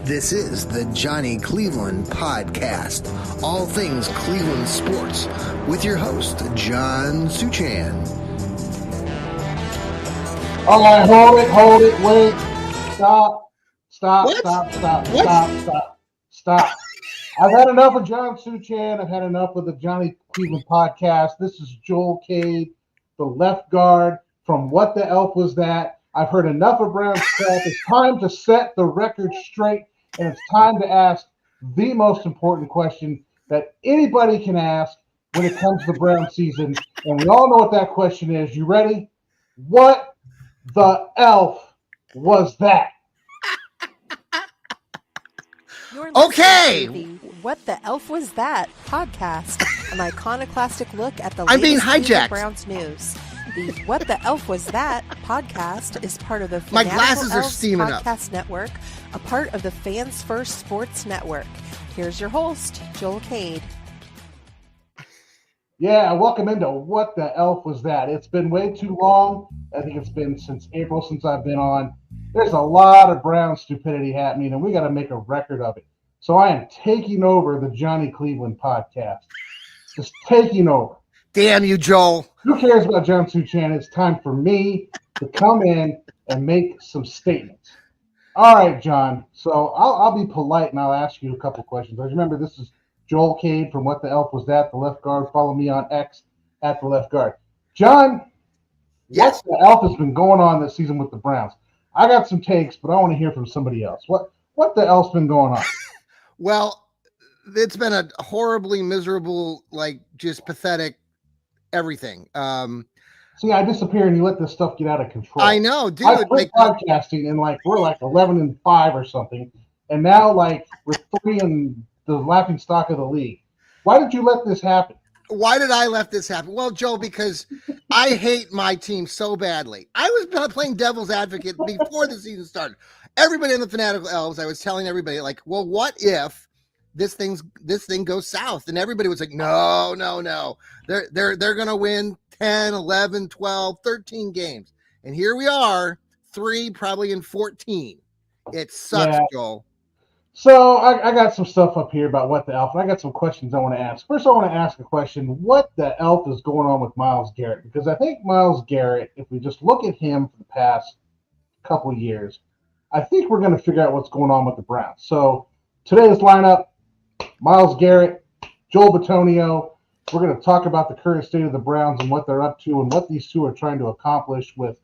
This is the Johnny Cleveland Podcast, all things Cleveland sports, with your host, John Suchan. All right, hold it, wait, stop. I've had enough of John Suchan. I've had enough of the Johnny Cleveland Podcast. This is Joel Cade, the left guard from What the Elf Was That? I've heard enough of Browns crap. It's time to set the record straight, and it's time to ask the most important question that anybody can ask when it comes to the Browns season. And we all know what that question is. You ready? What the elf was that? Okay. What the Elf Was That podcast, an iconoclastic look at the I'm being latest hijacked. Browns news. The What the Elf Was That podcast is part of the My Fanatical glasses are Elves steaming up. Podcast Network, a part of the Fans First Sports Network. Here's your host, Joel Cade. Yeah, welcome into What the Elf Was That? It's been way too long. I think it's been since April since I've been on. There's a lot of Brown stupidity happening, and we got to make a record of it. So I am taking over the Johnny Cleveland Podcast. Just taking over. Damn you, Joel. Who cares about John Suchan? It's time for me to come in and make some statements. All right, John. So I'll be polite and I'll ask you a couple questions. Remember, this is Joel Cade from What the Elf Was That? The left guard. Follow me on X at the left guard. John, Yes. What the elf has been going on this season with the Browns? I got some takes, but I want to hear from somebody else. What the elf's been going on? Well, it's been a horribly miserable, just pathetic everything. See, I disappear and you let this stuff get out of control. I know, dude. I quit podcasting and we're 11-5 or something, and now we're 3 and the laughing stock of the league. Why did you let this happen? Why did I let this happen? Well, Joe, because I hate my team so badly. I was playing devil's advocate before the season started. Everybody in the Fanatical Elves, I was telling everybody, well, what if this thing goes south? And everybody was like, no. They're going to win 10, 11, 12, 13 games. And here we are, 3 probably in 14. It sucks, yeah. Joel. So I got some stuff up here about What the Elf, and I got some questions I want to ask. First, I want to ask a question. What the elf is going on with Myles Garrett? Because I think Myles Garrett, if we just look at him for the past couple of years, I think we're going to figure out what's going on with the Browns. So today's lineup, Myles Garrett, Joel Bitonio. We're going to talk about the current state of the Browns and what they're up to and what these two are trying to accomplish with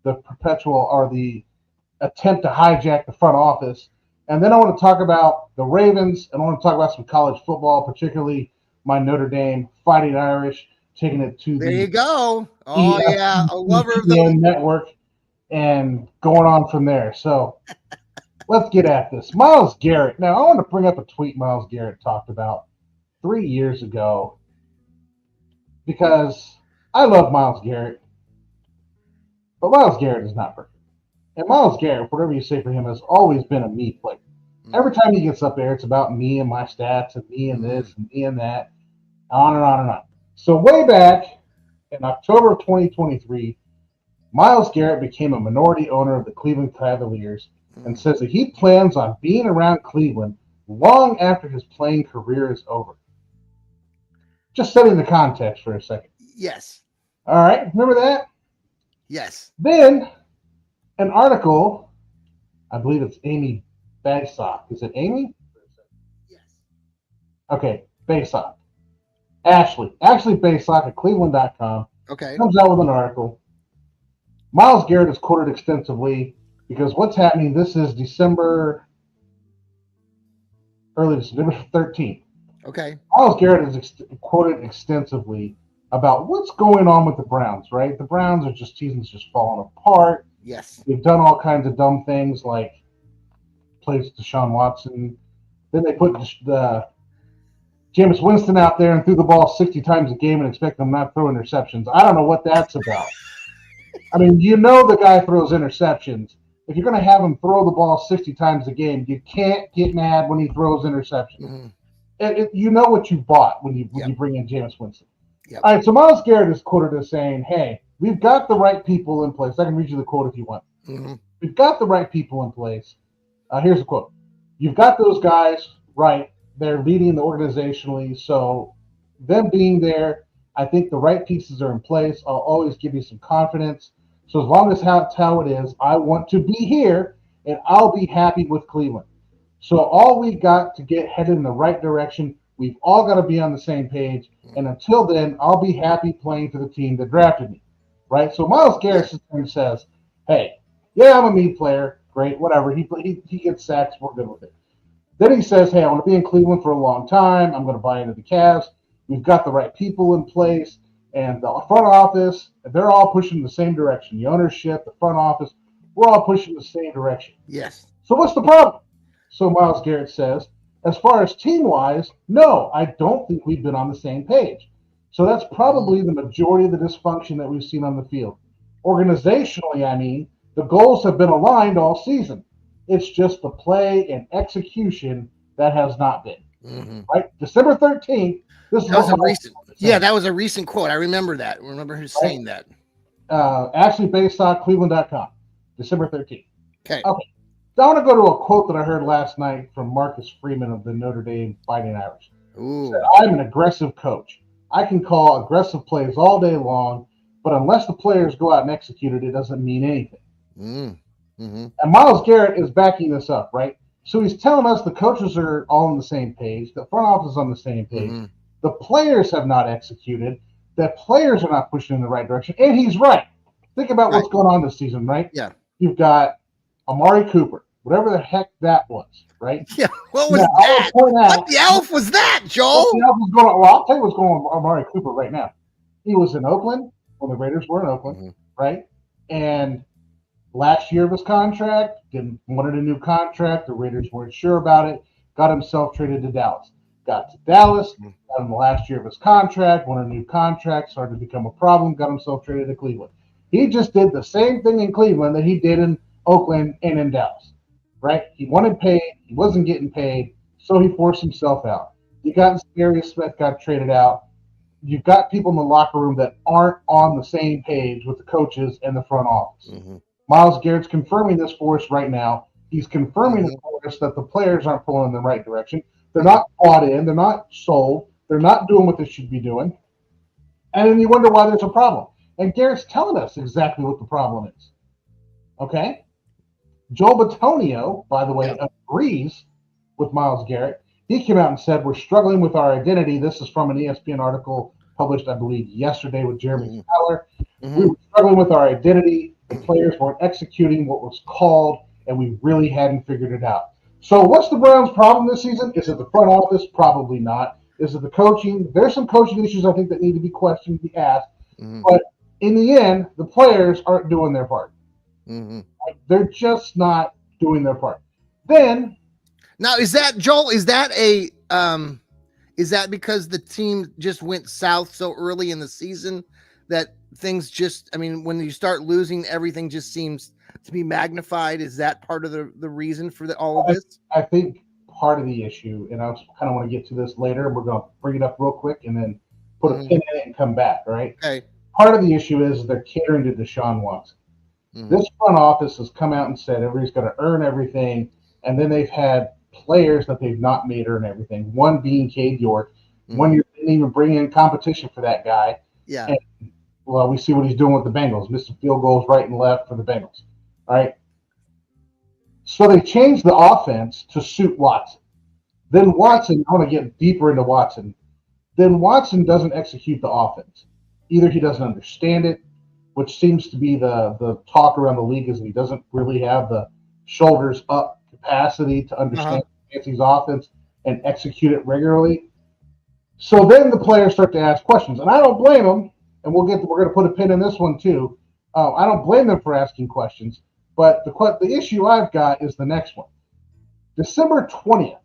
the the attempt to hijack the front office. And then I want to talk about the Ravens, and I want to talk about some college football, particularly my Notre Dame Fighting Irish, taking it to there you go. Oh, yeah, a lover of the network, and going on from there. So let's get at this. Myles Garrett. Now, I want to bring up a tweet Myles Garrett talked about 3 years ago, because I love Myles Garrett, but Myles Garrett is not perfect. And Myles Garrett, whatever you say for him, has always been a me player. Every time he gets up there, it's about me and my stats and me and this and me and that, on and on and on. So way back in October of 2023, Myles Garrett became a minority owner of the Cleveland Cavaliers and says that he plans on being around Cleveland long after his playing career is over. Just setting the context for a second. Yes. All right. Remember that? Yes. Then an article, I believe it's Amy Baysock. Is it Amy? Yes. Okay, Baysock. Ashley Baysock at Cleveland.com. Okay. Comes out with an article. Myles Garrett is quoted extensively because what's happening, this is early December 13th. Okay. Myles Garrett is quoted extensively about what's going on with the Browns, right? The Browns are season's just falling apart. Yes. They've done all kinds of dumb things like plays Deshaun Watson. Then they put Jameis Winston out there and threw the ball 60 times a game and expect them not to throw interceptions. I don't know what that's about. I mean, the guy throws interceptions. If you're going to have him throw the ball 60 times a game, you can't get mad when he throws interceptions. Mm-hmm. You know what you bought when you bring in Jameis Winston. Yep. All right, so Myles Garrett is quoted as saying, hey, we've got the right people in place. I can read you the quote if you want. Mm-hmm. We've got the right people in place. Here's a quote. You've got those guys, right? They're leading the organizationally. So them being there, I think the right pieces are in place. I'll always give you some confidence. So as long as that's how it is, I want to be here and I'll be happy with Cleveland. So all we got to get headed in the right direction. We've all got to be on the same page. And until then, I'll be happy playing for the team that drafted me. Right? So Miles Garrett says, hey, yeah, I'm a me player. Great, whatever. He gets sacks. We're good with it. Then he says, hey, I want to be in Cleveland for a long time. I'm going to buy into the Cavs. We've got the right people in place. And the front office, they're all pushing in the same direction. The ownership, the front office, we're all pushing in the same direction. Yes. So what's the problem? So Miles Garrett says, as far as team-wise, no, I don't think we've been on the same page. So that's probably the majority of the dysfunction that we've seen on the field. Organizationally, I mean, the goals have been aligned all season. It's just the play and execution that has not been. Mm-hmm. Right? December 13th. This that was a recent. Yeah, that was a recent quote. I remember that. I remember who's saying that. Actually, based on Cleveland.com, December 13th. Okay. I want to go to a quote that I heard last night from Marcus Freeman of the Notre Dame Fighting Irish. He said, I'm an aggressive coach. I can call aggressive plays all day long, but unless the players go out and execute it, it doesn't mean anything. Mm-hmm. And Myles Garrett is backing this up, right? So he's telling us the coaches are all on the same page, the front office is on the same page, the players have not executed, the players are not pushing in the right direction, and he's right. Think about what's going on this season, right? Yeah. You've got Amari Cooper, whatever the heck that was, right? Yeah. What was that? What the elf was that, Joel? What the elf was going on? Well, I'll tell you what's going on with Amari Cooper right now. He was in Oakland when the Raiders were in Oakland, right? And last year of his contract, wanted a new contract. The Raiders weren't sure about it. Got himself traded to Dallas. Got to Dallas, got him the last year of his contract, wanted a new contract, started to become a problem, got himself traded to Cleveland. He just did the same thing in Cleveland that he did in Oakland and in Dallas, right? He wanted paid, he wasn't getting paid, so he forced himself out. You got Darius Smith got traded out. You've got people in the locker room that aren't on the same page with the coaches and the front office. Myles Garrett's confirming this for us right now. He's confirming it for us that the players aren't pulling in the right direction. They're not bought in. They're not sold. They're not doing what they should be doing. And then you wonder why there's a problem. And Garrett's telling us exactly what the problem is. Okay? Joel Bitonio, by the way, agrees with Myles Garrett. He came out and said, we're struggling with our identity. This is from an ESPN article published, I believe, yesterday with Jeremy Fowler. We were struggling with our identity. The players weren't executing what was called, and we really hadn't figured it out. So what's the Browns' problem this season? Is it the front office? Probably not. Is it the coaching? There's some coaching issues, I think, that need to be questioned, be asked. But in the end, the players aren't doing their part. They're just not doing their part. Then, now, is that, Joel, is that because the team just went south so early in the season that things just, I mean, when you start losing, everything just seems to be magnified? Is that part of the reason for all of this? I think part of the issue, and I kind of want to get to this later, we're going to bring it up real quick and then put a pin in it and come back, right? Okay. Part of the issue is they're catering to Deshaun Watson. This front office has come out and said everybody's going to earn everything, and then they've had players that they've not made earn everything, one being Cade York. One year they didn't even bring in competition for that guy. Yeah. And, well, we see what he's doing with the Bengals, missing field goals right and left for the Bengals. All right. So they changed the offense to suit Watson. Then Watson, I want to get deeper into Watson. Then Watson doesn't execute the offense. Either he doesn't understand it, which seems to be the talk around the league, is that he doesn't really have the shoulders up capacity to understand Nancy's offense and execute it regularly. So then the players start to ask questions, and I don't blame them. And we're going to put a pin in this one too. I don't blame them for asking questions, but the issue I've got is the next one. December 20th,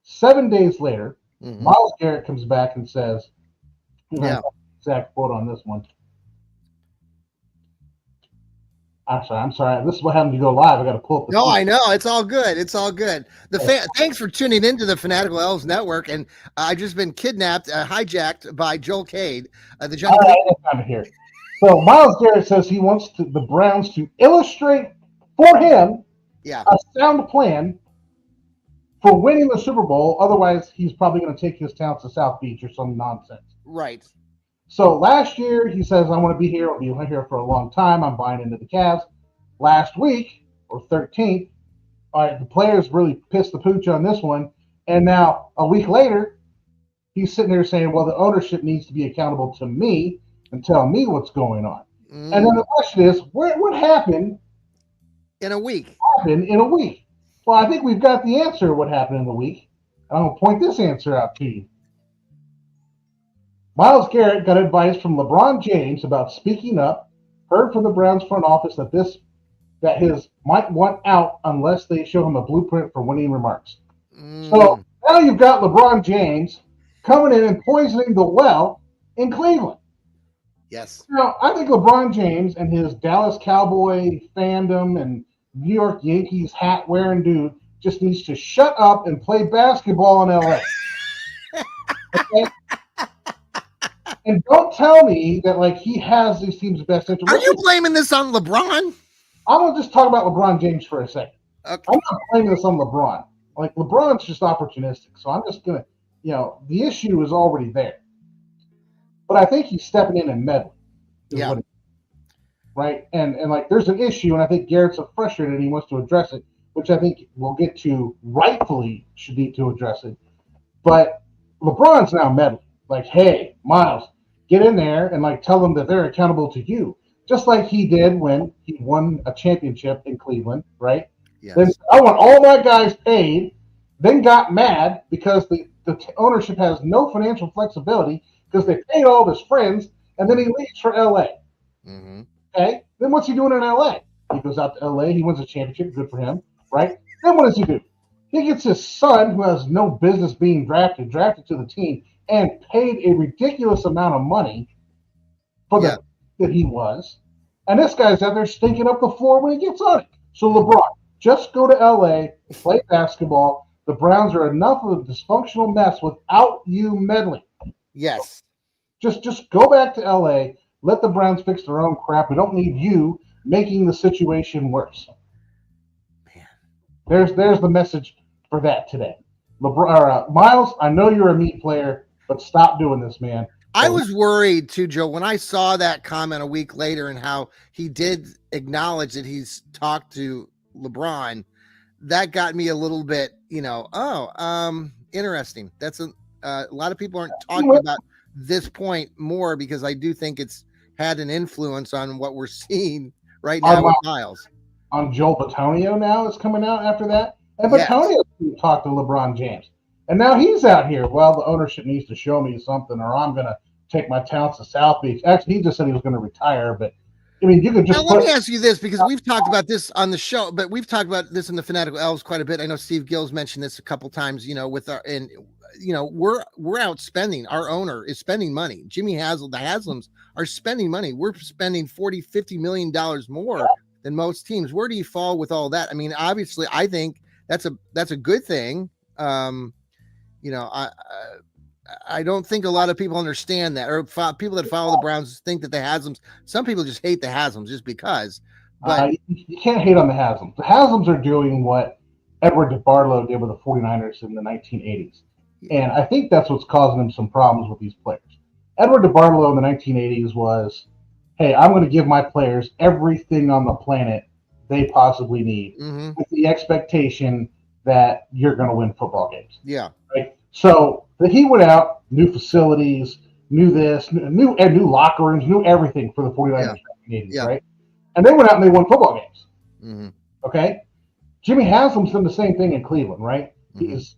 7 days later, Myles Garrett comes back and says, exact quote on this one. I'm sorry. This is what happened to go live. I got to pull up the I know. It's all good. It's all good. Thanks for tuning into the Fanatical Elves Network. And I've just been kidnapped, hijacked by Joel Cade, the Johnny. All right, I'm here. So Myles Garrett says he wants the Browns to illustrate for him Yeah. a sound plan for winning the Super Bowl. Otherwise, he's probably going to take his talents to South Beach or some nonsense. Right. So last year, he says, I want to be here. I'll be here for a long time. I'm buying into the Cavs. Last week, or 13th, all right, the players really pissed the pooch on this one. And now, a week later, he's sitting there saying, well, the ownership needs to be accountable to me and tell me what's going on. And then the question is, what happened in a week? In a week? Well, I think we've got the answer to what happened in the week. I'm going to point this answer out to you. Myles Garrett got advice from LeBron James about speaking up, heard from the Browns front office that his might want out unless they show him a blueprint for winning remarks. So now you've got LeBron James coming in and poisoning the well in Cleveland. Yes. Now, I think LeBron James and his Dallas Cowboy fandom and New York Yankees hat-wearing dude just needs to shut up and play basketball in L.A. Okay? And don't tell me that like he has these teams' best interest. Are you blaming this on LeBron? I'm going to just talk about LeBron James for a second. Okay. I'm not blaming this on LeBron. Like, LeBron's just opportunistic. So I'm just going to, the issue is already there. But I think he's stepping in and meddling. Yeah. Right? And like, there's an issue, and I think Garrett's frustrated and he wants to address it, which I think we'll get to rightfully should need to address it. But LeBron's now meddling. Like, hey, Miles, get in there and, like, tell them that they're accountable to you. Just like he did when he won a championship in Cleveland, right? Yes. Then I want all my guys paid, then got mad because the ownership has no financial flexibility because they paid all of his friends, and then he leaves for L.A. Mm-hmm. Okay? Then what's he doing in L.A.? He goes out to L.A., he wins a championship, good for him, right? Then what does he do? He gets his son, who has no business being drafted to the team, and paid a ridiculous amount of money for that he was. And this guy's out there stinking up the floor when he gets on it. So LeBron, just go to L.A., play basketball. The Browns are enough of a dysfunctional mess without you meddling. Yes. Just go back to L.A., let the Browns fix their own crap. We don't need you making the situation worse. Man. There's the message for that today. Miles, I know you're a meat player, but stop doing this, man. I was worried too, Joe, when I saw that comment a week later and how he did acknowledge that he's talked to LeBron. That got me a little bit, interesting. That's a lot of people aren't talking about this point more because I do think it's had an influence on what we're seeing right now with Miles. On Joel Batonio now is coming out after that. And Batonio talked to LeBron James. And now he's out here. Well, the ownership needs to show me something or I'm going to take my talents to South Beach. Actually, he just said he was going to retire. But, I mean, you could just let me ask you this because we've talked about this on the show, but we've talked about this in the Fanatical Elves quite a bit. I know Steve Gill's mentioned this a couple times, with our, and, we're out spending. Our owner is spending money. Jimmy Haslam, the Haslams are spending money. We're spending $40-50 million more than most teams. Where do you fall with all that? I mean, obviously, I think that's a good thing. I don't think a lot of people understand that, or people that follow the Browns think that the Haslams. Some people just hate the Haslams just because. But you can't hate on the Haslams. The Haslams are doing what Edward DeBartolo did with the 49ers in the 1980s, and I think that's what's causing them some problems with these players. Edward DeBartolo in the 1980s was, "Hey, I'm going to give my players everything on the planet they possibly need, with the expectation that you're going to win football games." Yeah. Right. So he went out, new facilities, new this, new locker rooms, new everything for the 49ers in the 1980s, right? And they went out and they won football games. Mm-hmm. Okay? Jimmy Haslam's done the same thing in Cleveland, right? Mm-hmm. He's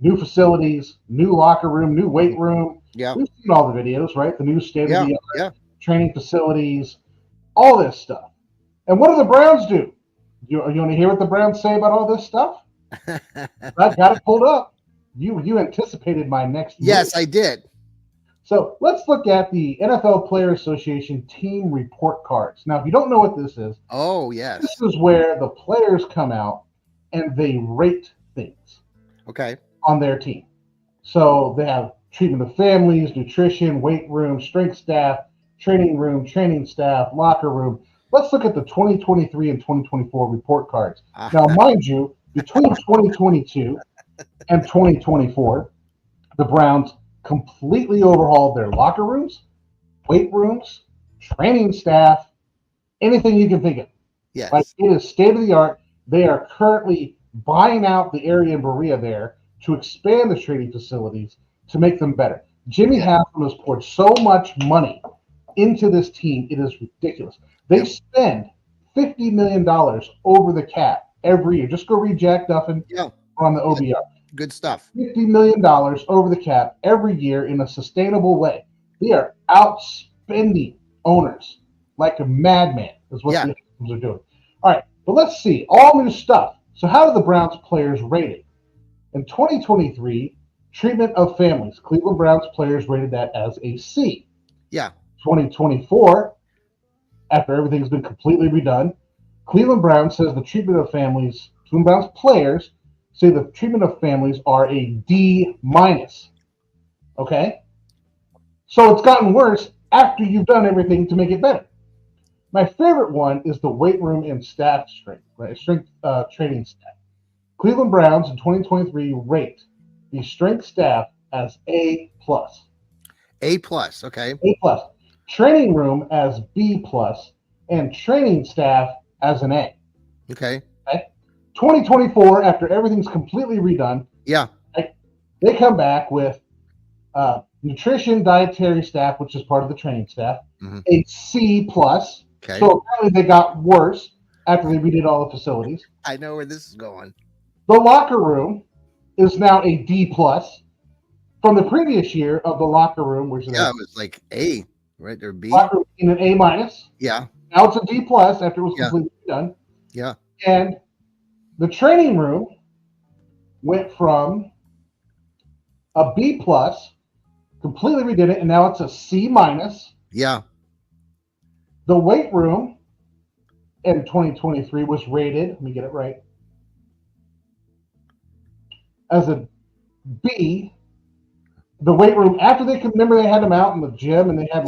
new facilities, new locker room, new weight room. Yeah. We've seen all the videos, right? The new state-of-the-art training facilities, all this stuff. And what do the Browns do? You want to hear what the Browns say about all this stuff? I've got it pulled up. You anticipated my next move. Yes, I did. So let's look at the NFL Player Association team report cards. Now, if you don't know what this is, this is where the players come out and they rate things on their team. So they have treatment of families, nutrition, weight room, strength staff, training room, training staff, locker room, let's look at the 2023 and 2024 report cards. Now, mind you, between 2022 and 2024, the Browns completely overhauled their locker rooms, weight rooms, training staff, anything you can think of. Yes. Like, it is state of the art. They are currently buying out the area in Berea there to expand the training facilities to make them better. Jimmy Haslam has poured so much money into this team, it is ridiculous. They spend $50 million over the cap every year. Just go read Jack Duffin on the OBR. Good stuff. $50 million over the cap every year in a sustainable way. They are outspending owners like a madman, is what the Haslams are doing. All right, but let's see. All new stuff. So how do the Browns players rate it? In 2023, treatment of families. Cleveland Browns players rated that as a C. Yeah. 2024, after everything's been completely redone, Cleveland Browns says the treatment of families, Cleveland Browns players say the treatment of families are a D-. Okay? So it's gotten worse after you've done everything to make it better. My favorite one is the weight room and staff strength, right? Strength training staff. Cleveland Browns in 2023 rate the strength staff as A+. A+, okay. A+. Training room as B+, and training staff as an A. Okay. 2024, after everything's completely redone, they come back with nutrition, dietary staff, which is part of the training staff, a C+. Okay. So apparently they got worse after they redid all the facilities. I know where this is going. The locker room is now a D+. From the previous year of the locker room, which is it was like A, right? Or B. Locker room in an A-. Yeah. Now it's a D+ after it was completely done. Yeah. And the training room went from a B+, completely redid it, and now it's a C-. Yeah. The weight room in 2023 was rated, let me get it right, as a B. The weight room, after they could remember, they had them out in the gym and they had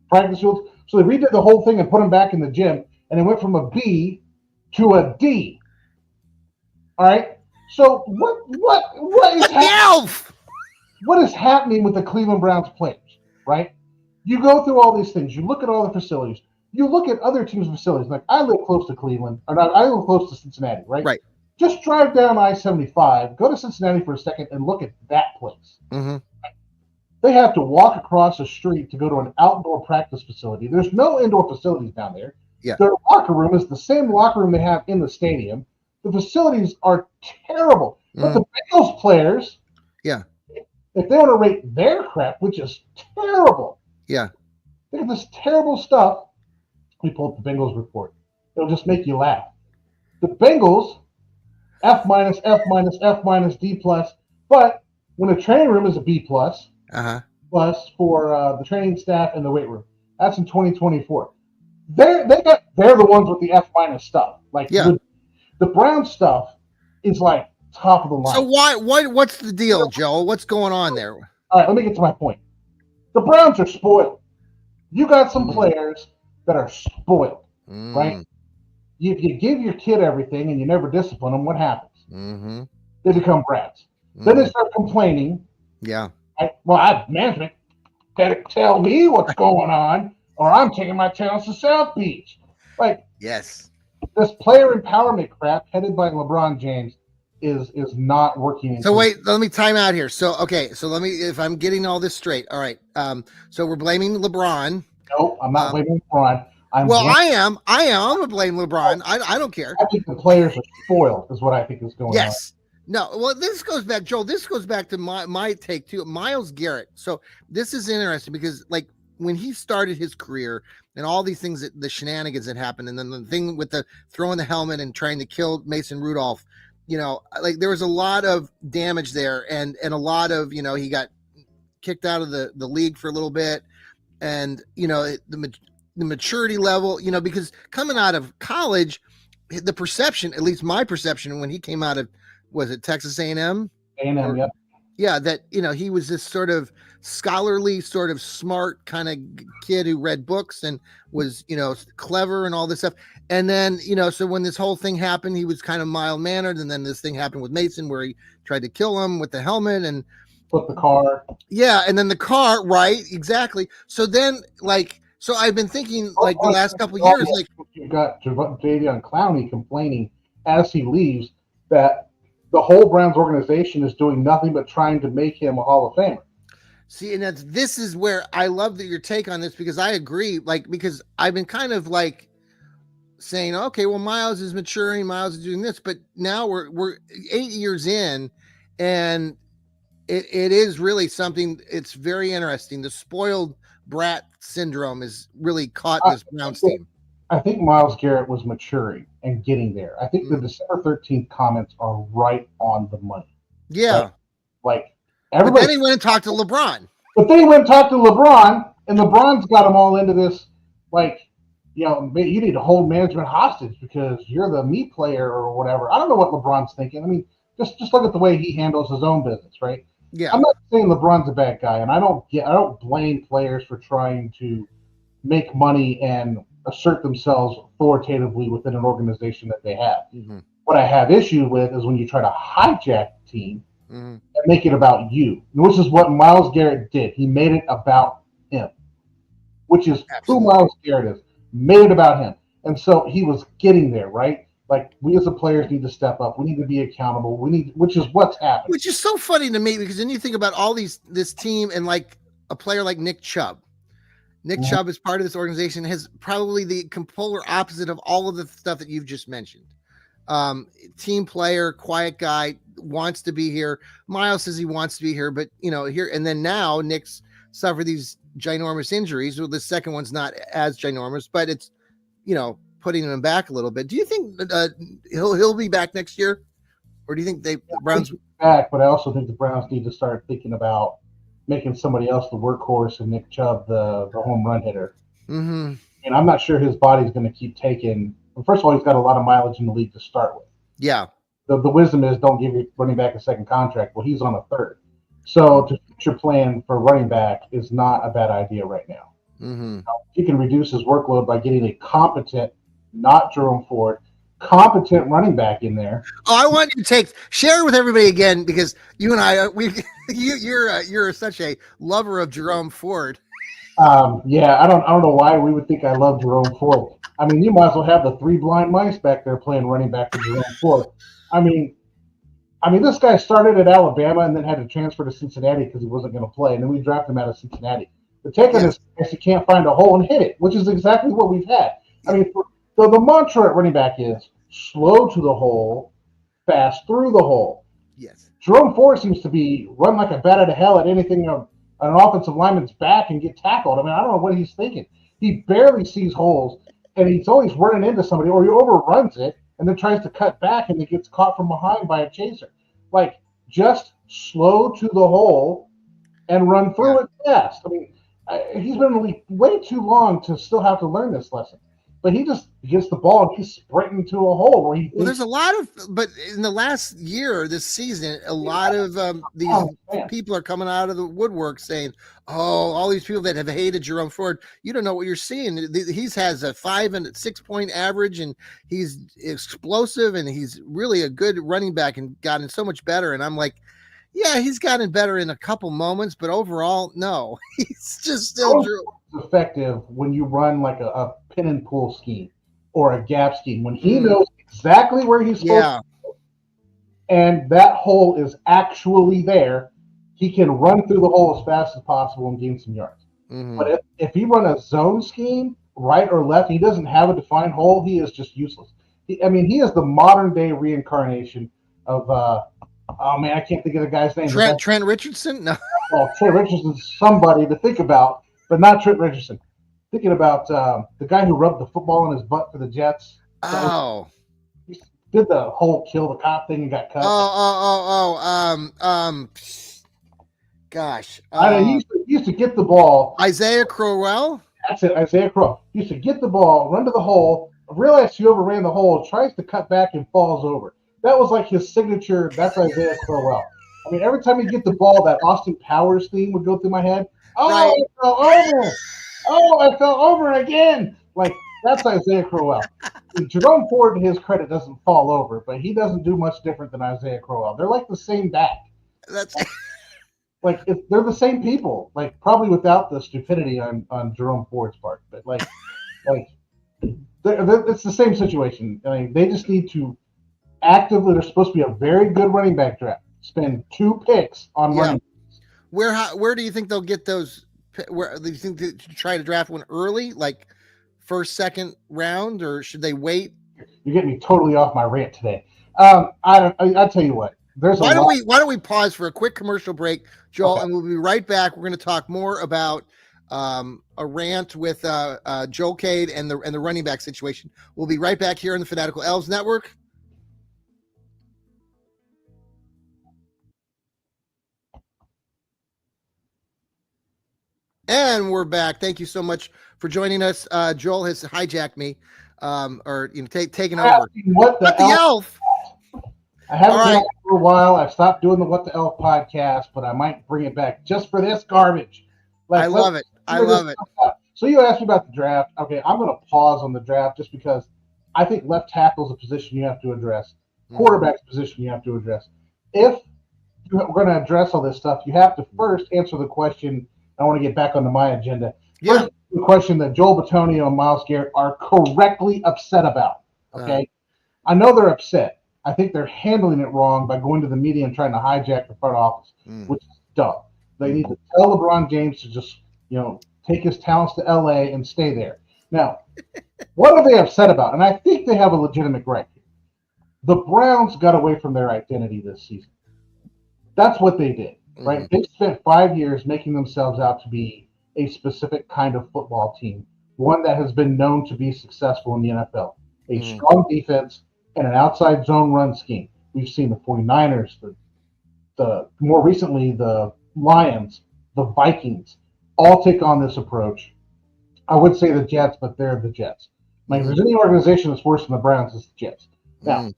practice fields. So they redid the whole thing and put them back in the gym, and it went from a B to a D. All right. So what is happening? What is happening with the Cleveland Browns players? Right. You go through all these things. You look at all the facilities. You look at other teams' facilities. Like, I live close to Cleveland, or not. I live close to Cincinnati. Right. Right. Just drive down I-75, go to Cincinnati for a second, and look at that place. Mm-hmm. They have to walk across the street to go to an outdoor practice facility. There's no indoor facilities down there. Yeah. Their locker room is the same locker room they have in the stadium. The facilities are terrible. But the Bengals players, if they want to rate their crap, which is terrible, look at this terrible stuff. Let me pull up the Bengals report. It'll just make you laugh. The Bengals, F-, F-, D+, but when the training room is a B+, plus for the training staff and the weight room, that's in 2024. They're the ones with the F- stuff. Like the Brown stuff is like top of the line. So what's the deal, Joe? What's going on there? All right, let me get to my point. The Browns are spoiled. You got some players that are spoiled, right? If you give your kid everything and you never discipline them, what happens? They become brats. Then they start complaining. Yeah. Management better tell me what's going on, or I'm taking my talents to South Beach. Like, yes, this player empowerment crap headed by LeBron James is not working. So wait, let me time out here. So let me, if I'm getting all this straight. All right. So we're blaming LeBron. No, I'm not blaming LeBron. I am. I'm gonna blame LeBron. I don't care. I think the players are spoiled, is what I think is going on. Yes. No. Well, this goes back, Joel. This goes back to my take too. Myles Garrett. So this is interesting because, like, when he started his career and all these things, the shenanigans that happened, and then the thing with the throwing the helmet and trying to kill Mason Rudolph, like, there was a lot of damage there, and a lot of, he got kicked out of the league for a little bit, and the maturity level, because coming out of college, the perception, at least my perception, when he came out of, was it Texas A&M? A&M, yep. Yeah, that he was this sort of scholarly, sort of smart kind of kid who read books and was clever and all this stuff. And then so when this whole thing happened, he was kind of mild mannered, and then this thing happened with Mason where he tried to kill him with the helmet and flip the car. Yeah, and then the car, right? Exactly. So then, so I've been thinking, the last couple of years, you've got Jadeveon Clowney complaining as he leaves that the whole Browns organization is doing nothing but trying to make him a Hall of Famer. See, and this is where I love that your take on this, because I agree, because I've been kind of saying, okay, well, Miles is maturing, Miles is doing this, but now we're 8 years in, and it is really something. It's very interesting. The spoiled brat syndrome is really caught this Browns team. I think Myles Garrett was maturing and getting there. I think the December 13th comments are right on the money. Yeah. Everybody. But then he went and talked to LeBron. And LeBron's got them all into this, you need to hold management hostage because you're the me player or whatever. I don't know what LeBron's thinking. I mean, just look at the way he handles his own business, right? Yeah. I'm not saying LeBron's a bad guy, and I don't blame players for trying to make money and assert themselves authoritatively within an organization that they have. Mm-hmm. What I have issue with is when you try to hijack the team and make it about you, which is what Myles Garrett did. He made it about him, which is who Myles Garrett is. Made it about him. And so he was getting there, right? We as the players need to step up. We need to be accountable. Which is what's happening. Which is so funny to me, because then you think about all this team and a player like Nick Chubb. Nick Chubb is part of this organization, has probably the polar opposite of all of the stuff that you've just mentioned. Team player, quiet guy, wants to be here. Miles says he wants to be here, but here and then now Nick's suffered these ginormous injuries. Well, the second one's not as ginormous, but it's putting him back a little bit. Do you think he'll be back next year, or do you think the Browns back? But I also think the Browns need to start thinking about making somebody else the workhorse and Nick Chubb the home run hitter. Mm-hmm. And I'm not sure his body's going to keep taking. Well, first of all, he's got a lot of mileage in the league to start with. Yeah. The wisdom is don't give your running back a second contract. Well, he's on a third. So to future plan for running back is not a bad idea right now. Mm-hmm. He can reduce his workload by getting a competent, not Jerome Ford, competent running back in there. Oh, I want you to share it with everybody again, because you and I, you're such a lover of Jerome Ford. Yeah, I don't know why we would think I love Jerome Ford. I mean, you might as well have the three blind mice back there playing running back for Jerome Ford. I mean, this guy started at Alabama and then had to transfer to Cincinnati because he wasn't going to play, and then we drafted him out of Cincinnati. The take on this is he can't find a hole and hit it, which is exactly what we've had. I mean, the mantra at running back is slow to the hole, fast through the hole. Yes. Jerome Ford seems to be run like a bat out of hell at anything an offensive lineman's back and get tackled. I mean, I don't know what he's thinking. He barely sees holes, and he's always running into somebody, or he overruns it and then tries to cut back and it gets caught from behind by a chaser. Just slow to the hole and run through it fast. I mean, he's been in the league way too long to still have to learn this lesson. But he just gets the ball and he's sprinting to a hole where he. Well, there's a lot of, but in the last year, this season, a lot of these people are coming out of the woodwork saying, "Oh, all these people that have hated Jerome Ford, you don't know what you're seeing. He has a 5 and 6 point average, and he's explosive, and he's really a good running back, and gotten so much better." And I'm like, yeah, he's gotten better in a couple moments, but overall, no, he's just still effective when you run like a pin and pull scheme or a gap scheme, when he knows exactly where he's supposed to go, and that hole is actually there. He can run through the hole as fast as possible and gain some yards. Mm-hmm. But if he run a zone scheme, right or left, he doesn't have a defined hole, he is just useless. He is the modern day reincarnation of I can't think of the guy's name. Trent Richardson? No. Well, Trent Richardson's somebody to think about, but not Trent Richardson. Thinking about the guy who rubbed the football in his butt for the Jets. Oh. He did the whole kill the cop thing and got cut. Gosh. He used to get the ball. Isaiah Crowell? That's it, Isaiah Crowell. He used to get the ball, run to the hole, realize he overran the hole, tries to cut back and falls over. That was like his signature. That's Isaiah Crowell. I mean, every time you get the ball, that Austin Powers theme would go through my head. Oh, Right. I fell over. Oh, I fell over again. Like, that's Isaiah Crowell. Jerome Ford, to his credit, doesn't fall over, but he doesn't do much different than Isaiah Crowell. They're like the same back. That's Like, they're the same people. Like, probably without the stupidity on Jerome Ford's part. But, it's the same situation. I mean, they just need to actively, they're supposed to be a very good running back draft. Spend 2 picks on running. Where do you think they'll get those? Where do you think they try to draft one early, like first, second round, or should they wait? You're getting me totally off my rant today. I tell you what. Why don't we pause for a quick commercial break, Joel, Okay. and we'll be right back. We're going to talk more about a rant with Joel Cade and the running back situation. We'll be right back here on the Fanatical Elves Network. And we're back. Thank you so much for joining us. Joel has hijacked me, taken over. What the elf? I haven't done it for a while. I've stopped doing the What the Elf podcast, but I might bring it back just for this garbage. I love it. So you asked me about the draft. Okay, I'm going to pause on the draft just because I think left tackle is a position you have to address. Quarterback's position you have to address. If we're going to address all this stuff, you have to first answer the question. I want to get back onto my agenda. First, the question that Joel Bitonio and Myles Garrett are correctly upset about. Okay, I know they're upset. I think they're handling it wrong by going to the media and trying to hijack the front office, which is dumb. They need to tell LeBron James to just, take his talents to LA and stay there. Now, what are they upset about? And I think they have a legitimate right here. The Browns got away from their identity this season. That's what they did, right? They spent 5 years making themselves out to be a specific kind of football team, one that has been known to be successful in the NFL. A strong defense and an outside zone run scheme. We've seen the 49ers, the more recently the Lions, the Vikings, all take on this approach. I would say the Jets, but they're the Jets. Like, if there's any organization that's worse than the Browns, it's the Jets. Now,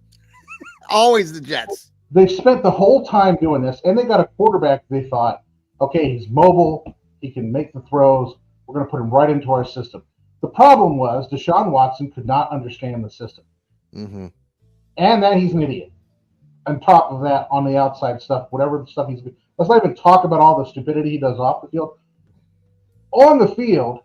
always the Jets. They've spent the whole time doing this, and they got a quarterback they thought, okay, he's mobile, he can make the throws, we're going to put him right into our system. The problem was Deshaun Watson could not understand the system. And that he's an idiot. On top of that, on the outside stuff, whatever stuff let's not even talk about all the stupidity he does off the field. On the field,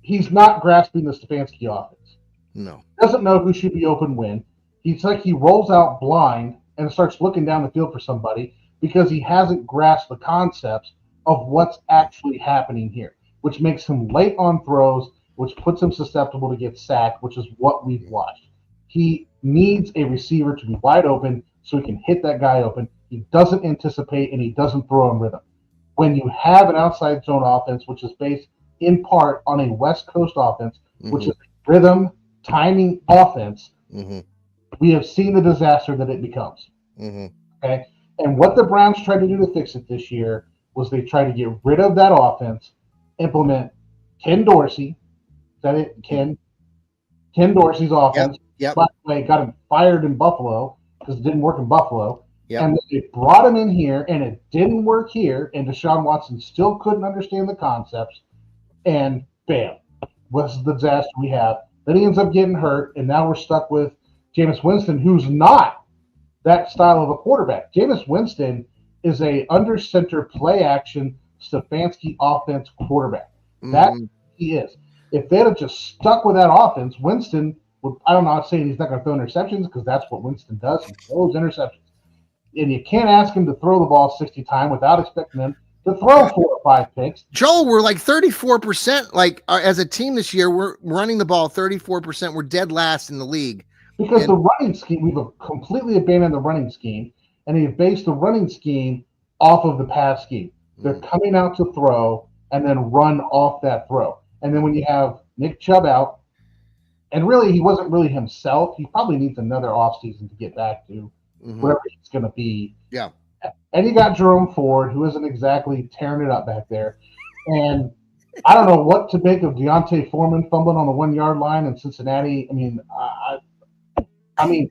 he's not grasping the Stefanski offense. No. Doesn't know who should be open when. He's like he rolls out blind and starts looking down the field for somebody because he hasn't grasped the concepts of what's actually happening here, which makes him late on throws, which puts him susceptible to get sacked, which is what we've watched. He needs a receiver to be wide open so he can hit that guy open. He doesn't anticipate and he doesn't throw in rhythm. When you have an outside zone offense, which is based in part on a West Coast offense, which is a rhythm, timing offense, we have seen the disaster that it becomes. Okay, and what the Browns tried to do to fix it this year was they tried to get rid of that offense, implement Ken Dorsey. Is that it? Ken Dorsey's offense. Yep. By the way, got him fired in Buffalo because it didn't work in Buffalo. Yep. And they brought him in here, and it didn't work here, and Deshaun Watson still couldn't understand the concepts. And bam, what's the disaster we have? Then he ends up getting hurt, and now we're stuck with Jameis Winston, who's not that style of a quarterback. Jameis Winston is a under-center play-action Stefanski offense quarterback. That he is. If they'd have just stuck with that offense, Winston would, I'm not saying he's not going to throw interceptions because that's what Winston does. He throws interceptions. And you can't ask him to throw the ball 60 times without expecting him to throw 4 or 5 picks. Joel, we're like 34%. Like as a team this year, we're running the ball 34%. We're dead last in the league. Because the running scheme, we've completely abandoned the running scheme, and they've based the running scheme off of the pass scheme. They're coming out to throw and then run off that throw. And then when you have Nick Chubb out, and really he wasn't really himself, he probably needs another offseason to get back to wherever he's going to be. Yeah. And you got Jerome Ford, who isn't exactly tearing it up back there. And I don't know what to make of Deontay Foreman fumbling on the 1 yard line in Cincinnati. I mean,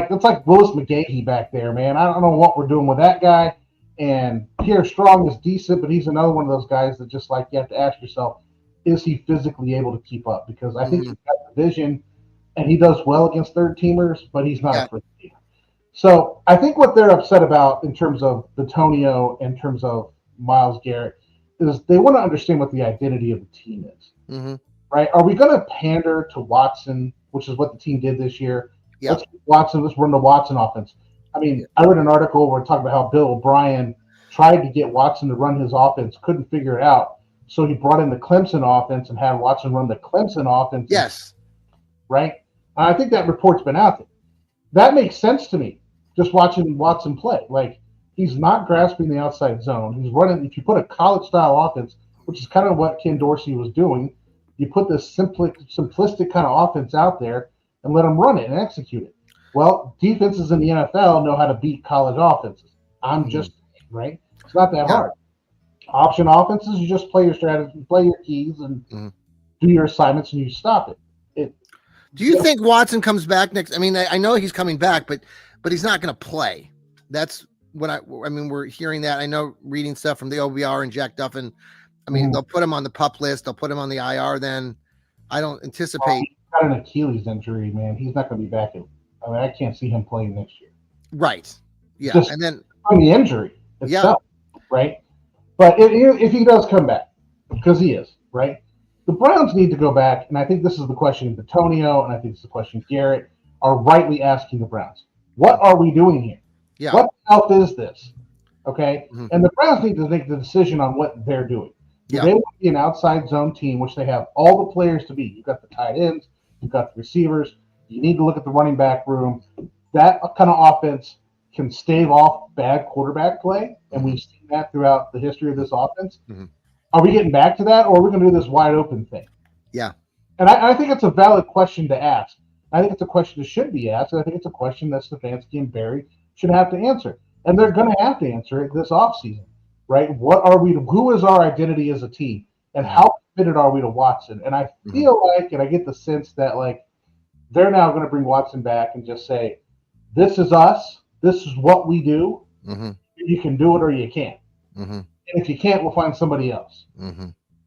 it's like Willis McGahee back there, man. I don't know what we're doing with that guy. And Pierre Strong is decent, but he's another one of those guys that just you have to ask yourself, is he physically able to keep up? Because I think he's got the vision, and he does well against third teamers, but he's not a first teamer. So I think what they're upset about in terms of Bitonio, in terms of Myles Garrett, is they want to understand what the identity of the team is. Mm-hmm. Right? Are we going to pander to Watson, which is what the team did this year? Yeah. Let's run the Watson offense. I mean, I read an article where it talked about how Bill O'Brien tried to get Watson to run his offense, couldn't figure it out. So he brought in the Clemson offense and had Watson run the Clemson offense. Yes. Right? And I think that report's been out there. That makes sense to me, just watching Watson play. He's not grasping the outside zone. He's running. If you put a college-style offense, which is kind of what Ken Dorsey was doing, you put this simplistic kind of offense out there and let them run it and execute it. Well, defenses in the NFL know how to beat college offenses. I'm just right. It's not that hard. Option offenses, you just play your strategy, play your keys, and do your assignments, and you stop it. Do you think Watson comes back next? I mean, I know he's coming back, but he's not going to play. That's what I mean. We're hearing that. I know reading stuff from the OBR and Jack Duffin. I mean, they'll put him on the PUP list. They'll put him on the IR. Then I don't anticipate. He's got an Achilles injury, man. He's not going to be back. I can't see him playing next year. Right. Yeah. Just and then from the injury itself, right? But if he does come back, because he is, right? The Browns need to go back, and I think this is the question Bitonio, and I think it's the question Garrett are rightly asking the Browns. What are we doing here? Yeah. What the hell is this? Okay? And the Browns need to make the decision on what they're doing. Do they want to be an outside zone team, which they have all the players to be? You've got the tight ends, you've got the receivers. You need to look at the running back room. That kind of offense can stave off bad quarterback play, and we've seen that throughout the history of this offense. Are we getting back to that, or are we going to do this wide open thing? Yeah. And I think it's a valid question to ask. I think it's a question that should be asked, and I think it's a question that Stefanski and Barry should have to answer. And they're going to have to answer it this offseason, right? Who is our identity as a team, and how committed are we to Watson? And I feel and I get the sense that, they're now going to bring Watson back and just say, this is us. This is what we do. You can do it or you can't. And if you can't, we'll find somebody else.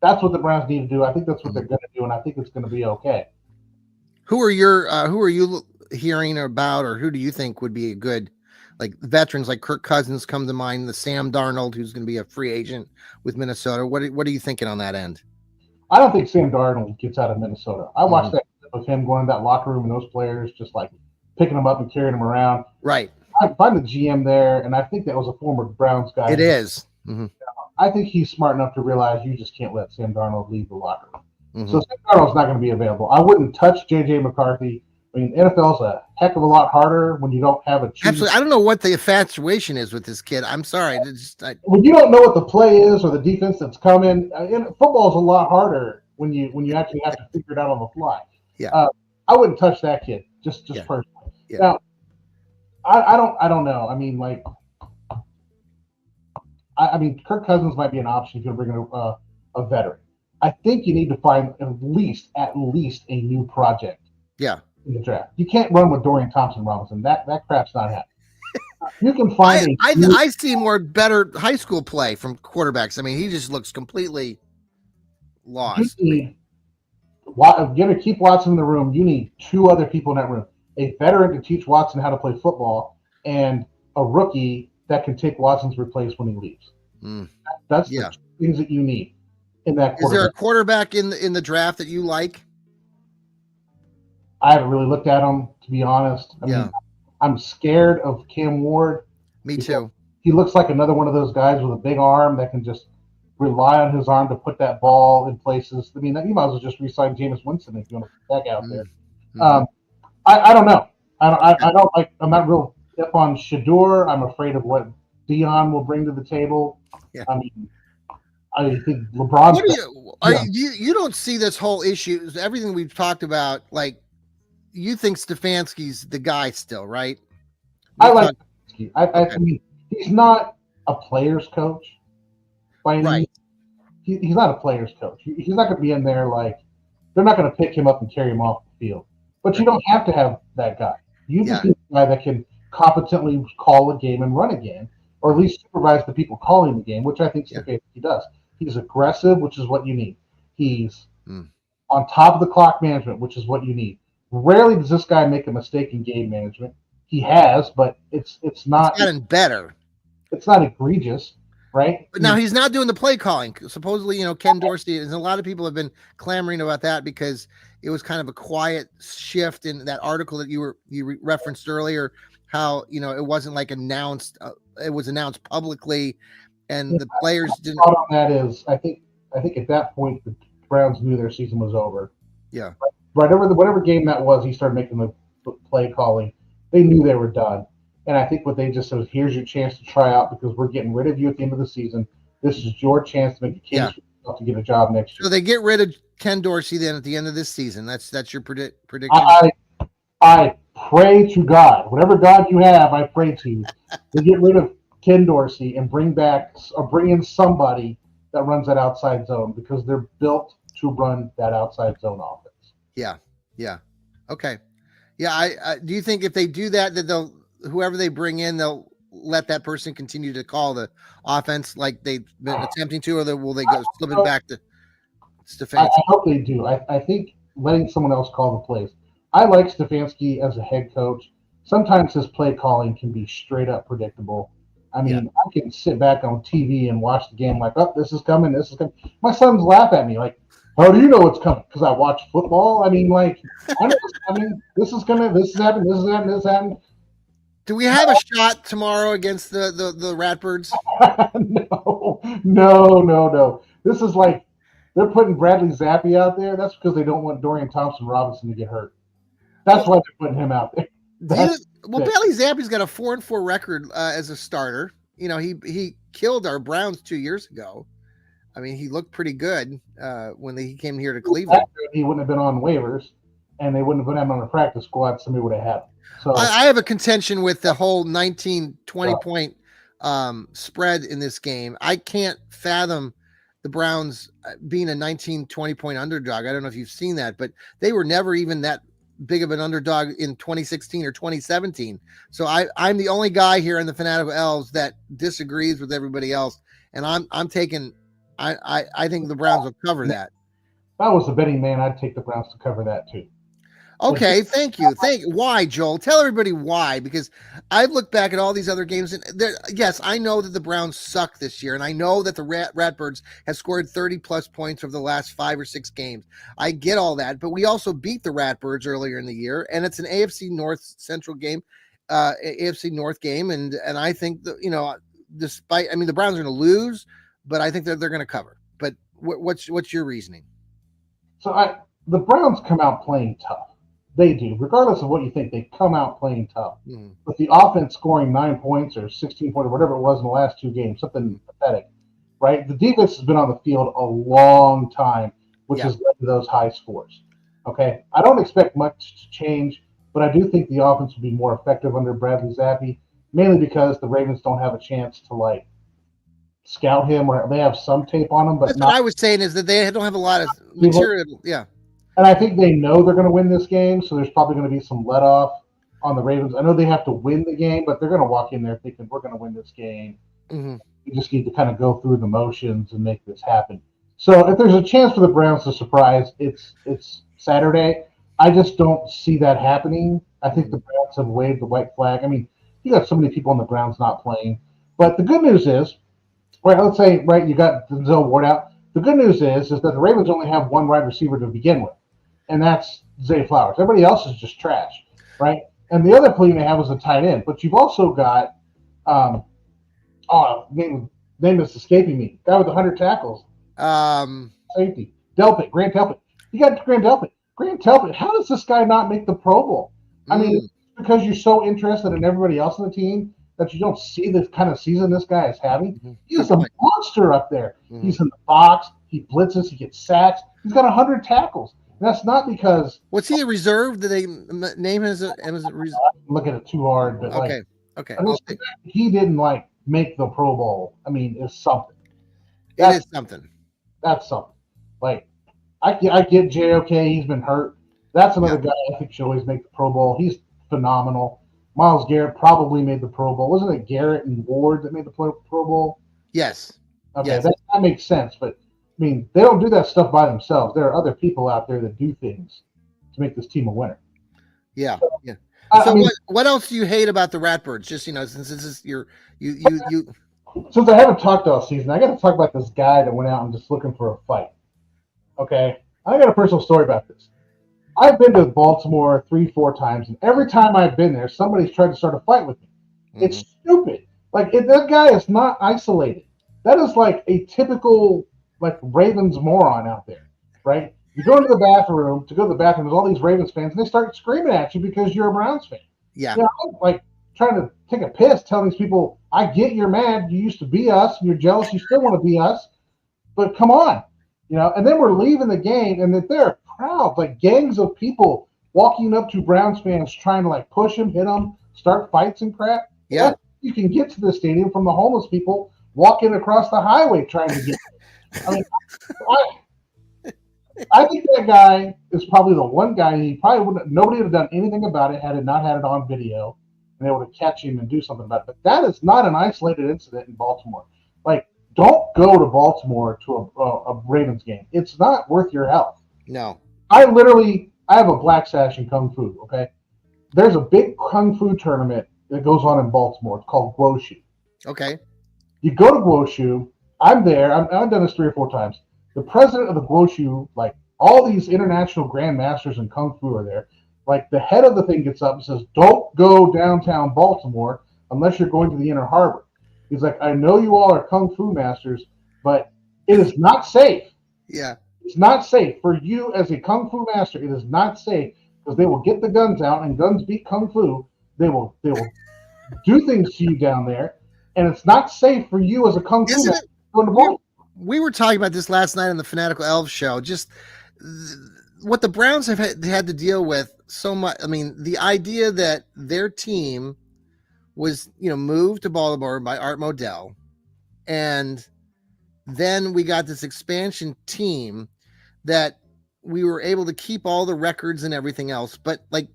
That's what the Browns need to do. I think that's what they're going to do, and I think it's going to be okay. Who are you hearing about, or who do you think would be a good, veterans like Kirk Cousins come to mind, the Sam Darnold, who's going to be a free agent with Minnesota. What are you thinking on that end? I don't think Sam Darnold gets out of Minnesota. I watched that clip of him going to that locker room and those players just picking them up and carrying them around. Right. I find the GM there, and I think that was a former Browns guy. It is. I think he's smart enough to realize you just can't let Sam Darnold leave the locker room. So Sam Darnold's not going to be available. I wouldn't touch J.J. McCarthy. I mean, NFL's a heck of a lot harder when you don't have a choose. Absolutely. I don't know what the infatuation is with this kid. I'm sorry. When you don't know what the play is or the defense that's coming, football's a lot harder when you actually have to figure it out on the fly. Yeah. I wouldn't touch that kid, just personally. Yeah. Now, I don't know. I mean, Kirk Cousins might be an option if you're bringing a veteran. I think you need to find at least a new project. Yeah. In the draft, you can't run with Dorian Thompson-Robinson. That crap's not happening. You can find. I see more better high school play from quarterbacks. I mean, he just looks completely lost. You're going to keep Watson in the room. You need two other people in that room: a veteran to teach Watson how to play football, and a rookie that can take Watson's place when he leaves. That's the things that you need in that. Is there a quarterback in the draft that you like? I haven't really looked at him, to be honest. I mean, I'm scared of Cam Ward. Me too. He looks like another one of those guys with a big arm that can just rely on his arm to put that ball in places. I mean, you might as well just re-sign Jameis Winston if you want to put that out there. I don't know. I don't like. I'm not real up on Shador. I'm afraid of what Dion will bring to the table. Yeah. I mean, I think LeBron. You don't see this whole issue, everything we've talked about, you think Stefanski's the guy still, right? I like Stefanski. I mean, he's not a player's coach by any means. He's not a player's coach. He's not going to be in there they're not going to pick him up and carry him off the field. But you don't have to have that guy. You Yeah. just need a guy that can competently call a game and run a game, or at least supervise the people calling the game, which I think Yeah. Stefanski does. He's aggressive, which is what you need. He's Mm. on top of the clock management, which is what you need. Rarely does this guy make a mistake in game management. He has, but it's not gotten better. it's not egregious, right? But now he's not doing the play calling. Supposedly, Ken Dorsey, and a lot of people have been clamoring about that because it was kind of a quiet shift in that article that you referenced earlier. How it wasn't like announced; it was announced publicly, and the players didn't. My thought on that is, I think at that point the Browns knew their season was over. Yeah. Whatever game that was, he started making the play calling. They knew they were done. And I think what they just said was, here's your chance to try out because we're getting rid of you at the end of the season. This is your chance to make a case for yourself to get a job next year. So they get rid of Ken Dorsey then at the end of this season. That's your prediction. I pray to God, whatever God you have, I pray to get rid of Ken Dorsey and bring in somebody that runs that outside zone because they're built to run that outside zone offense. Yeah. Okay. Yeah. I do you think if they do that whoever they bring in, they'll let that person continue to call the offense like they've been attempting to, or will they go slip it back to Stefanski? I hope they do. I think letting someone else call the plays. I like Stefanski as a head coach. Sometimes his play calling can be straight up predictable. I mean, I can sit back on TV and watch the game like, oh, this is coming. My sons laugh at me like, how do you know it's coming? Because I watch football. I mean, like, this is happening. Do we have a shot tomorrow against the Ratbirds? No. This is like they're putting Bradley Zappi out there. That's because they don't want Dorian Thompson-Robinson to get hurt. That's why they're putting him out there. Bailey Zappi's got a 4-4 record as a starter. He killed our Browns 2 years ago. I mean, he looked pretty good when he came here to Cleveland. He wouldn't have been on waivers, and they wouldn't have put him on the practice squad. Somebody would have had him. So I have a contention with the whole 19-20 point spread in this game. I can't fathom the Browns being a 19-20 point underdog. I don't know if you've seen that, but they were never even that big of an underdog in 2016 or 2017. So I'm the only guy here in the Fanatical Elves that disagrees with everybody else, and I'm taking. I think the Browns will cover that. If I was a betting man, I'd take the Browns to cover that too. Okay, thank you. Why, Joel? Tell everybody why, because I've looked back at all these other games, and yes, I know that the Browns suck this year, and I know that the Ratbirds have scored 30-plus points over the last 5 or 6 games. I get all that, but we also beat the Ratbirds earlier in the year, and it's an AFC North Central game, AFC North game, and I think that, despite, the Browns are going to lose, but I think that they're going to cover. But what's your reasoning? So the Browns come out playing tough. They do. Regardless of what you think, they come out playing tough. Mm. With the offense scoring 9 points or 16 points or whatever it was in the last 2 games, something pathetic, right? The defense has been on the field a long time, which has led to those high scores. Okay? I don't expect much to change, but I do think the offense will be more effective under Bradley Zappi, mainly because the Ravens don't have a chance to, scout him, or they have some tape on him, but that's what I was saying is that they don't have a lot of material. Yeah. And I think they know they're going to win this game, so there's probably going to be some let off on the Ravens. I know they have to win the game, but they're going to walk in there thinking we're going to win this game. Mm-hmm. We just need to kind of go through the motions and make this happen. So if there's a chance for the Browns to surprise, it's Saturday. I just don't see that happening. I think the Browns have waved the white flag. You got so many people on the Browns not playing. But the good news is, let's say, you got Denzel Ward out. The good news is that the Ravens only have one wide receiver to begin with, and that's Zay Flowers. Everybody else is just trash, right? And the other play they have is a tight end. But you've also got, name is escaping me. Guy with 100 tackles. Safety. Grant Delpit. You got Grant Delpit. Grant Delpit, how does this guy not make the Pro Bowl? It's because you're so interested in everybody else on the team that you don't see the kind of season this guy is having. Mm-hmm. He's a monster up there. Mm-hmm. He's in the box. He blitzes. He gets sacks. He's got 100 tackles. And that's not because. Was he a reserve? Did they name him as a reserve? I didn't look at it too hard, but okay. He didn't make the Pro Bowl. It's something. It is something. That's something. I get JOK. He's been hurt. That's another guy I think should always make the Pro Bowl. phenomenal. Myles Garrett probably made the Pro Bowl. Wasn't it Garrett and Ward that made the Pro Bowl? Yes. Okay, Yes. that makes sense. But, I mean, they don't do that stuff by themselves. There are other people out there that do things to make this team a winner. Yeah. Yeah. I So mean, what else do you hate about the Ratbirds? Just, since this is you since I haven't talked all season, I got to talk about this guy that went out and just looking for a fight. Okay? I got a personal story about this. I've been to Baltimore 3-4 times, and every time I've been there, somebody's tried to start a fight with me. It's stupid. Like, that guy is not isolated. That is like a typical, like, Ravens moron out there, right? You go into the bathroom, there's all these Ravens fans, and they start screaming at you because you're a Browns fan. Yeah. I'm like trying to take a piss, telling these people, I get you're mad. You used to be us. You're jealous. You still want to be us. But come on. And then we're leaving the game, and that there are crowds, like gangs of people walking up to Browns fans trying to, like, push them, hit them, start fights and crap. Yeah. You can get to the stadium from the homeless people walking across the highway trying to get. I mean, I think that guy is probably the one guy he probably wouldn't. Nobody would have done anything about it had it not had it on video, and they would have catch him and do something about it. But that is not an isolated incident in Baltimore. Like, don't go to Baltimore to a Ravens game. It's not worth your health. No. I have a black sash in Kung Fu, okay? There's a big Kung Fu tournament that goes on in Baltimore. It's called Guoshu. Okay. You go to Guoshu. I'm there. I've done this 3 or 4 times. The president of the Guoshu, like, all these international grandmasters in Kung Fu are there. Like, the head of the thing gets up and says, don't go downtown Baltimore unless you're going to the Inner Harbor. He's like, I know you all are Kung Fu masters, but it is not safe. Yeah. It's not safe for you as a Kung Fu master. It is not safe because they will get the guns out, and guns beat Kung Fu. They will do things to you down there, and it's not safe for you as a Kung Fu master going to Baltimore. We were talking about this last night on the Fanatical Elves show. Just what the Browns have had to deal with so much. I mean, the idea that their team was, moved to Baltimore by Art Modell, and then we got this expansion team that we were able to keep all the records and everything else. But, like,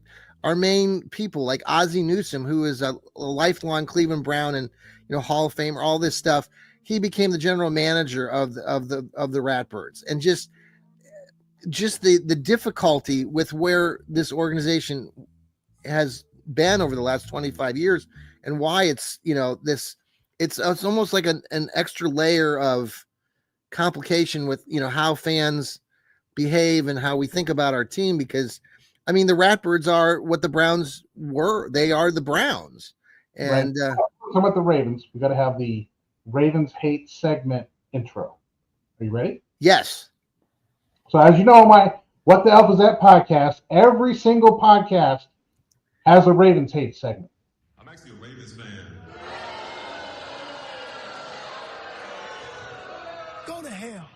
our main people, like Ozzie Newsome, who is a lifelong Cleveland Brown and Hall of Famer, all this stuff, he became the general manager of the Ratbirds, and just the difficulty with where this organization has been over the last 25 years, and why it's it's almost like an extra layer of complication with how fans behave and how we think about our team, because I mean the Ratbirds are what the Browns were. They are the Browns. And right. Talking about the Ravens, we got to have the Ravens hate segment intro. Are you ready? Yes. So as you know, my What the Elf Is That podcast, every single podcast has a Ravens hate segment. I'm actually a Ravens fan. Go to hell.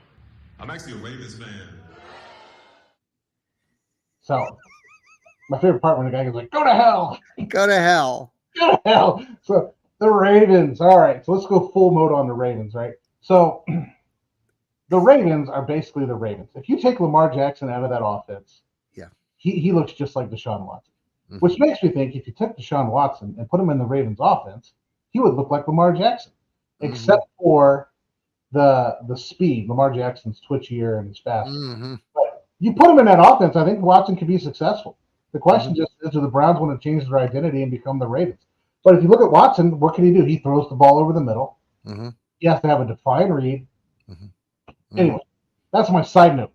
I'm actually a Ravens fan. So my favorite part when the guy goes like, go to hell. Go to hell. Go to hell. So the Ravens. All right. So let's go full mode on the Ravens, right? So the Ravens are basically the Ravens. If you take Lamar Jackson out of that offense, yeah, he looks just like Deshaun Watson. Mm-hmm. Which makes me think if you took Deshaun Watson and put him in the Ravens offense, he would look like Lamar Jackson, except for the speed. Lamar Jackson's twitchier and he's faster. Mm-hmm. But you put him in that offense, I think Watson could be successful. The question just is, do the Browns want to change their identity and become the Ravens? But if you look at Watson, what can he do? He throws the ball over the middle. Mm-hmm. He has to have a defined read. Mm-hmm. Anyway, that's my side note.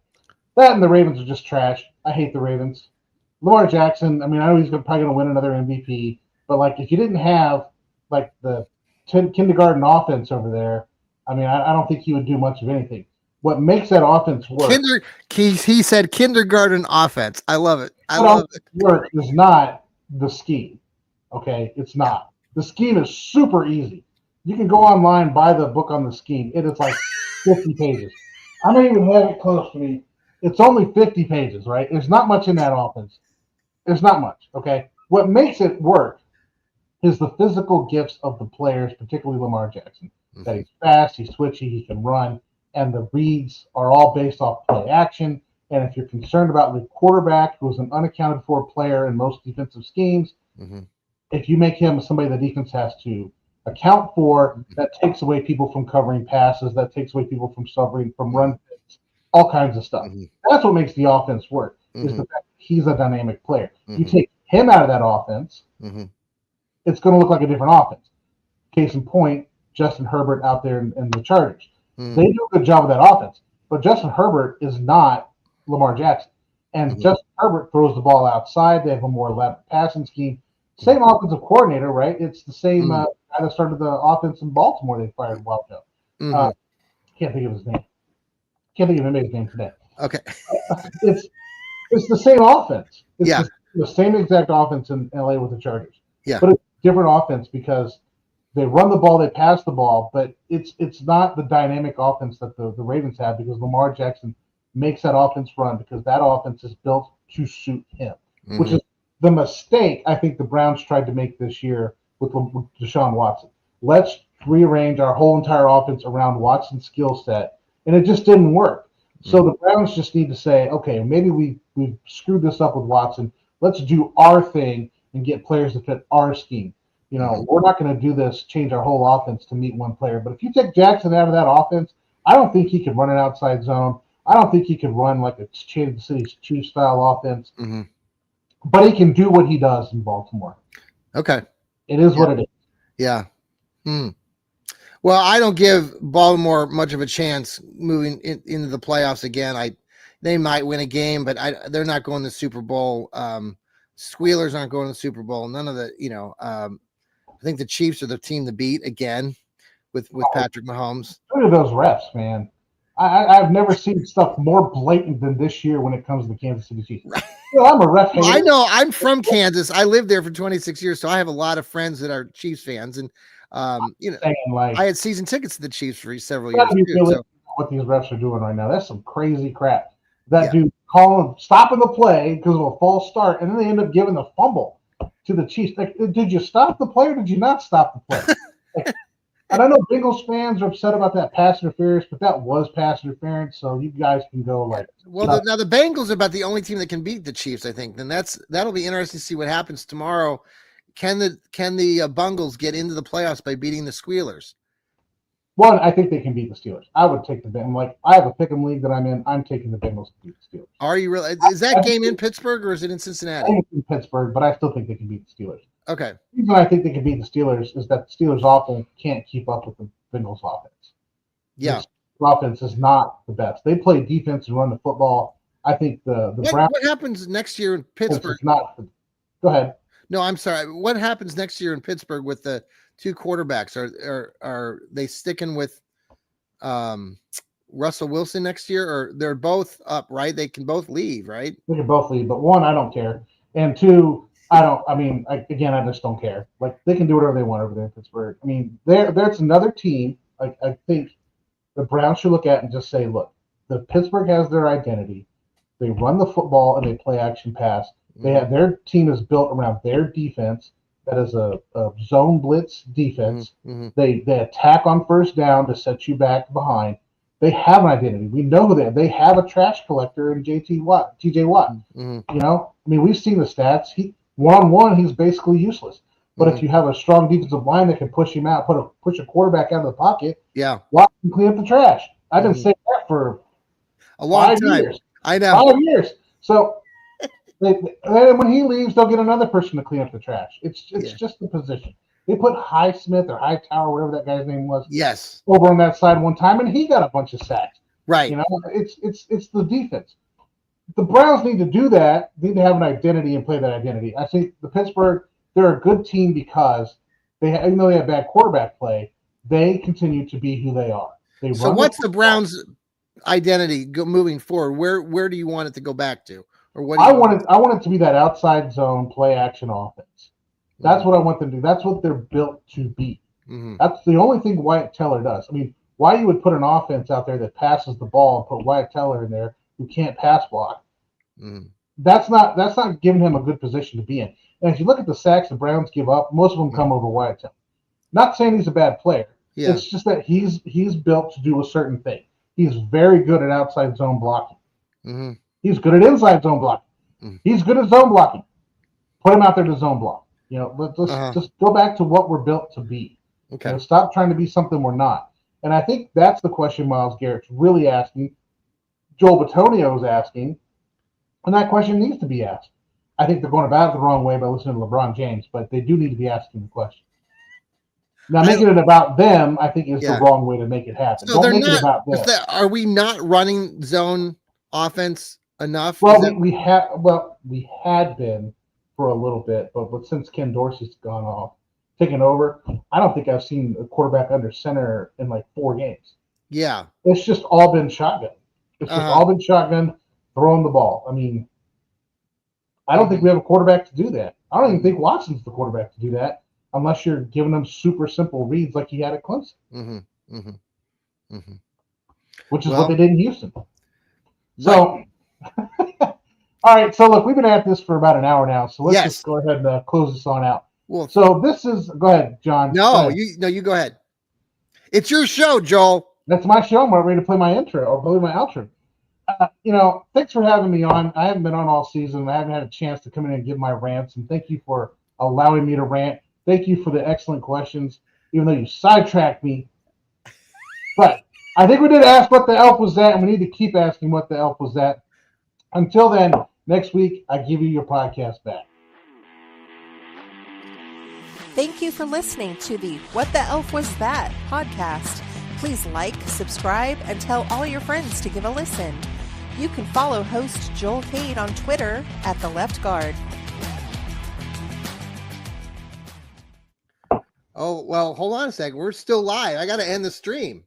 That and the Ravens are just trash. I hate the Ravens. Lamar Jackson, I mean, I know he's probably going to win another MVP, but, like, if you didn't have, like, the kindergarten offense over there, I mean, I don't think he would do much of anything. What makes that offense work? He said kindergarten offense. I love it. I love it. Work is not the scheme. Okay, it's not. The scheme is super easy. You can go online, buy the book on the scheme. It is like 50 pages. I don't even have it close to me. It's only 50 pages, right? There's not much in that offense. There's not much, okay? What makes it work is the physical gifts of the players, particularly Lamar Jackson. Mm-hmm. That he's fast, he's twitchy, he can run, and the reads are all based off play action. And if you're concerned about the quarterback, who's an unaccounted for player in most defensive schemes, If you make him somebody the defense has to account for, that takes away people from covering passes, that takes away people from suffering from run fits, all kinds of stuff. That's what makes the offense work, is the fact that he's a dynamic player. You take him out of that offense, it's going to look like a different offense. Case in point, Justin Herbert out there in the Chargers. They do a good job of that offense, but Justin Herbert is not Lamar Jackson. And Justin Herbert throws the ball outside. They have a more elaborate passing scheme. Same offensive coordinator, right? It's the same guy that started the offense in Baltimore. They fired a while ago. Can't think of his name. Can't think of anybody's name today. Okay. It's the same offense. It's Yeah. the same exact offense in LA with the Chargers. Yeah. But it's a different offense because they run the ball, they pass the ball, but it's not the dynamic offense that the Ravens have, because Lamar Jackson makes that offense run, because that offense is built to suit him, which is the mistake I think the Browns tried to make this year with Deshaun Watson. Let's rearrange our whole entire offense around Watson's skill set, and it just didn't work. So the Browns just need to say, okay, maybe we screwed this up with Watson. Let's do our thing and get players to fit our scheme. You know, we're not going to do this, change our whole offense to meet one player. But if you take Jackson out of that offense, I don't think he could run an outside zone. I don't think he could run like a Kansas City Chiefs style offense. But he can do what he does in Baltimore. Okay. It is what it is. Yeah. Well, I don't give Baltimore much of a chance moving into the playoffs again. They might win a game, but they're not going to the Super Bowl. Squealers aren't going to the Super Bowl. None of the, I think the Chiefs are the team to beat again with Patrick Mahomes. Look at those refs, man. I've never seen stuff more blatant than this year when it comes to the Kansas City Chiefs. I'm a ref hater. I know. I'm from Kansas. I lived there for 26 years, so I have a lot of friends that are Chiefs fans, and I had season tickets to the Chiefs for several years too. What these refs are doing right now, that's some crazy crap. That dude stopping the play because of a false start, and then they end up giving the fumble to the Chiefs. Like, did you stop the play or did you not stop the play? And I know Bengals fans are upset about that pass interference, but that was pass interference, so you guys can go like. Well, now the Bengals are about the only team that can beat the Chiefs, I think. Then that'll be interesting to see what happens tomorrow. Can the Bungles get into the playoffs by beating the Squealers? One, I think they can beat the Steelers. I would take the Bengals. Like, I have a pick'em league that I'm in. I'm taking the Bengals to beat the Steelers. Are you really? Is that game in Pittsburgh or is it in Cincinnati? I think it's in Pittsburgh, but I still think they can beat the Steelers. Okay. The reason I think they can beat the Steelers is that the Steelers offense can't keep up with the Bengals offense. Yeah. The offense is not the best. They play defense and run the football. I think the Browns. What happens next year in Pittsburgh? Go ahead. No, I'm sorry. What happens next year in Pittsburgh with the two quarterbacks? Are they sticking with Russell Wilson next year, or they're both up, right? They can both leave, right? They can both leave, but one, I don't care, and two, I just don't care. Like, they can do whatever they want over there in Pittsburgh. I mean, there's another team. Like, I think the Browns should look at and just say, look, the Pittsburgh has their identity. They run the football and they play action pass. They have their team is built around their defense. That is a zone blitz defense. They attack on first down to set you back behind. They have an identity. We know that they have a trash collector in TJ Watt. You know, I mean, we've seen the stats. One-on-one, he's basically useless. But if you have a strong defensive line that can push him out, push a quarterback out of the pocket, Watt can clean up the trash. I've been saying that for a long time. Years. I know. 5 years. So when he leaves, they'll get another person to clean up the trash. It's just the position. They put Highsmith or Hightower, whatever that guy's name was, over on that side one time, and he got a bunch of sacks. Right. You know, it's the defense. The Browns need to do that. Need to have an identity and play that identity. I think the Pittsburgh, they're a good team because even though they have bad quarterback play, they continue to be who they are. So what's the Browns' identity moving forward? Where do you want it to go back to? Or what? I want it to be that outside zone play action offense. That's what I want them to do. That's what they're built to be. That's the only thing Wyatt Teller does. I mean, why you would put an offense out there that passes the ball and put Wyatt Teller in there who can't pass block? That's not giving him a good position to be in. And if you look at the sacks the Browns give up, most of them come over Wyatt Teller. Not saying he's a bad player. Yeah. It's just that he's built to do a certain thing. He's very good at outside zone blocking. He's good at inside zone blocking. He's good at zone blocking. Put him out there to zone block. You know, let's Uh-huh. just go back to what we're built to be. Okay. You know, stop trying to be something we're not. And I think that's the question Myles Garrett's really asking. Joel Batonio is asking, and that question needs to be asked. I think they're going about it the wrong way by listening to LeBron James, but they do need to be asking the question. Now, making it about them, I think, is the wrong way to make it happen. So Don't they're make not, it about them. are we not running zone offense enough? Well, we had been for a little bit, but since Ken Dorsey's gone off, taken over, I don't think I've seen a quarterback under center in like 4 games. Yeah. It's just all been shotgun. It's just all been shotgun, throwing the ball. I mean, I don't think we have a quarterback to do that. I don't even think Watson's the quarterback to do that unless you're giving them super simple reads like he had at Clemson. Which is what they did in Houston. So, all right. So, look, we've been at this for about an hour now. So, let's just go ahead and close this on out. Well, so this is – go ahead, John. No, you go ahead. It's your show, Joel. That's my show. I'm ready to play my intro or play my outro. You know, thanks for having me on. I haven't been on all season. I haven't had a chance to come in and give my rants. And thank you for allowing me to rant. Thank you for the excellent questions, even though you sidetracked me. But I think we did ask what the elf was at, and we need to keep asking what the elf was at. Until then, next week, I give you your podcast back. Thank you for listening to the What the Elf Was That podcast. Please like, subscribe, and tell all your friends to give a listen. You can follow host Joel Cade on Twitter at The Left Guard. Oh, well, hold on a second. We're still live. I got to end the stream.